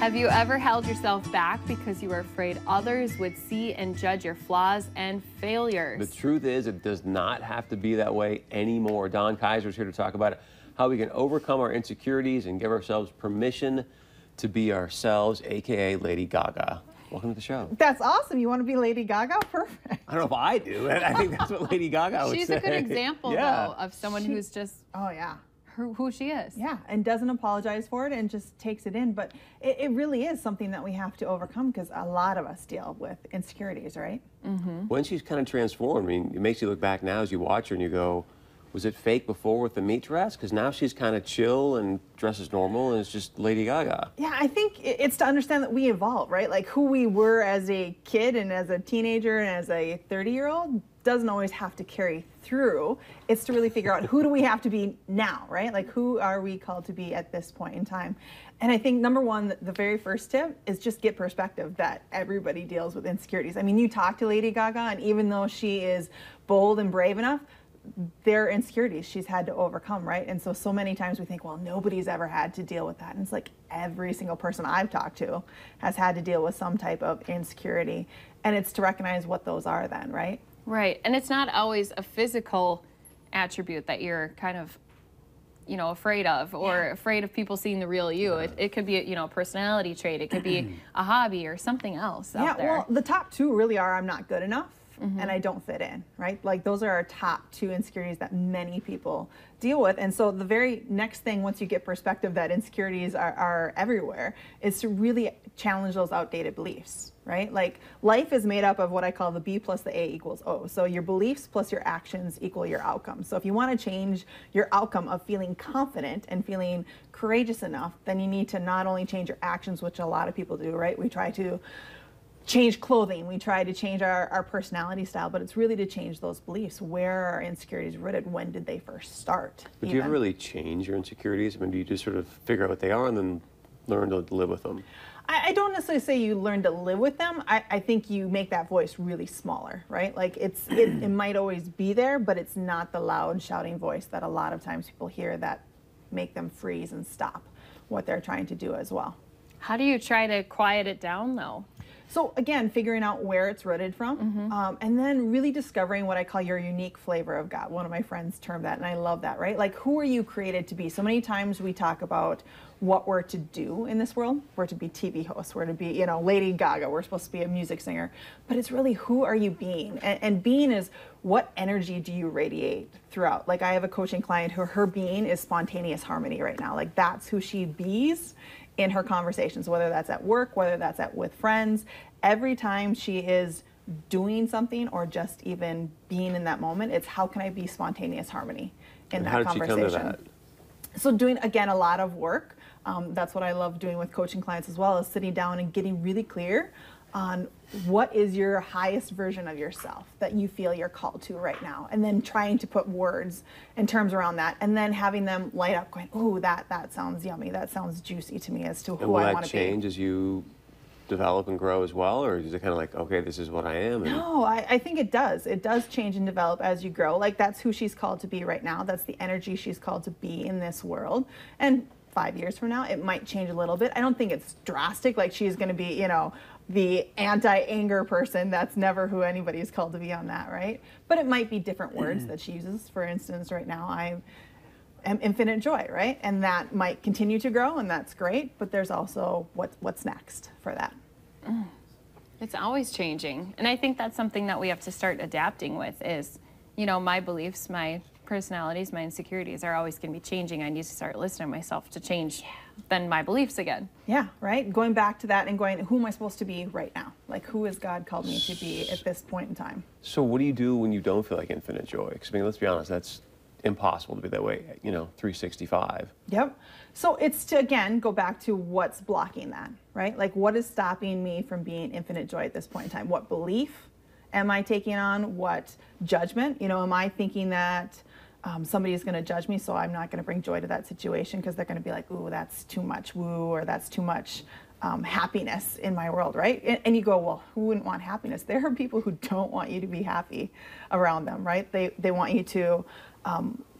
Have you ever held yourself back because you were afraid others would see and judge your flaws and failures? The truth is, it does not have to be that way anymore. Don Kaiser's here to talk about it, how we can overcome our insecurities and give ourselves permission to be ourselves, aka Lady Gaga. Welcome to the show. That's awesome. You want to be Lady Gaga? Perfect. I don't know if I do. I think that's what Lady Gaga would say. She's a good example, though, of someone who's just who she is. Yeah, and doesn't apologize for it and just takes it in. But it really is something that we have to overcome because a lot of us deal with insecurities, right? Mm-hmm. When she's kind of transformed, I mean, it makes you look back now as you watch her and you go, was it fake before with the meat dress? Because now she's kind of chill and dresses normal and it's just Lady Gaga. Yeah, I think it's to understand that we evolve, right? Like who we were as a kid and as a teenager and as a 30-year-old doesn't always have to carry through. It's to really figure out who do we have to be now, right? Like who are we called to be at this point in time? And I think number one, the very first tip is just get perspective that everybody deals with insecurities. I mean, you talk to Lady Gaga and even though she is bold and brave enough, there are insecurities she's had to overcome, right? And so many times we think, well, nobody's ever had to deal with that. And it's like every single person I've talked to has had to deal with some type of insecurity. And it's to recognize what those are then, right? Right. And it's not always a physical attribute that you're kind of, you know, afraid of or afraid of people seeing the real you. It could be, you know, a personality trait. It could be a hobby or something else out there. Well, the top two really are I'm not good enough. And I don't fit in, right? Like those are our top two insecurities that many people deal with. And so the very next thing, once you get perspective that insecurities are everywhere, is to really challenge those outdated beliefs, right? Like life is made up of what I call the B plus the A equals O. So your beliefs plus your actions equal your outcomes. So if you want to change your outcome of feeling confident and feeling courageous enough, then you need to not only change your actions, which a lot of people do, right? We try to change clothing, we try to change our personality style, but it's really to change those beliefs. Where are insecurities rooted? When did they first start? But do you ever really change your insecurities? I mean, do you just sort of figure out what they are and then learn to live with them? I don't necessarily say you learn to live with them. I think you make that voice really smaller, right? Like it might always be there, but it's not the loud shouting voice that a lot of times people hear that make them freeze and stop what they're trying to do as well. How do you try to quiet it down, though? So again, figuring out where it's rooted from, and then really discovering what I call your unique flavor of God. One of my friends termed that, and I love that, right? Like, who are you created to be? So many times we talk about what we're to do in this world. We're to be TV hosts. We're to be, you know, Lady Gaga. We're supposed to be a music singer. But it's really, who are you being? And being is, what energy do you radiate throughout? Like, I have a coaching client who her being is spontaneous harmony right now. Like, that's who she bees in her conversations, whether that's at work, whether that's with friends. Every time she is doing something or just even being in that moment, it's how can I be spontaneous harmony in that conversation. How did she come to that? So doing, again, a lot of work. That's what I love doing with coaching clients as well, is sitting down and getting really clear on what is your highest version of yourself that you feel you're called to right now, and then trying to put words and terms around that, and then having them light up going, ooh, that sounds yummy, that sounds juicy to me as to who I want to be. Will that change as you develop and grow as well, or is it kind of like, okay, this is what I am? No, I think it does. It does change and develop as you grow. Like, that's who she's called to be right now. That's the energy she's called to be in this world. And 5 years from now, it might change a little bit. I don't think it's drastic, like she's going to be, you know, the anti-anger person. That's never who anybody's called to be on that, right? But it might be different words that she uses. For instance, right now, I am infinite joy, right? And that might continue to grow, and that's great, but there's also what's next for that. It's always changing. And I think that's something that we have to start adapting with is, you know, my beliefs, my personalities, my insecurities are always going to be changing. I need to start listening to myself to change then my beliefs again. Yeah, right? Going back to that and going, who am I supposed to be right now? Like, who has God called me to be at this point in time? So what do you do when you don't feel like infinite joy? Because, I mean, let's be honest, that's impossible to be that way, you know, 365. Yep. So it's to, again, go back to what's blocking that, right? Like, what is stopping me from being infinite joy at this point in time? What belief am I taking on? What judgment? You know, am I thinking that somebody is going to judge me, so I'm not going to bring joy to that situation because they're going to be like, ooh, that's too much woo, or that's too much happiness in my world, right? And you go, well, who wouldn't want happiness? There are people who don't want you to be happy around them, right? They want you to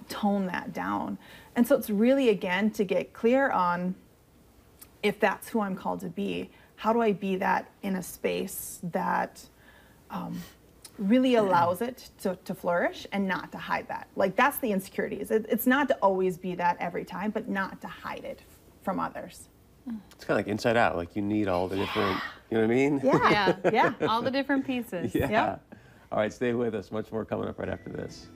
tone that down. And so it's really, again, to get clear on, if that's who I'm called to be, how do I be that in a space that really allows it to flourish and not to hide that? Like, that's the insecurities. It's not to always be that every time, but not to hide it from others. It's kind of like Inside Out. Like, you need all the different, you know what I mean? Yeah. Yeah. All the different pieces. Yeah. Yep. All right, stay with us. Much more coming up right after this.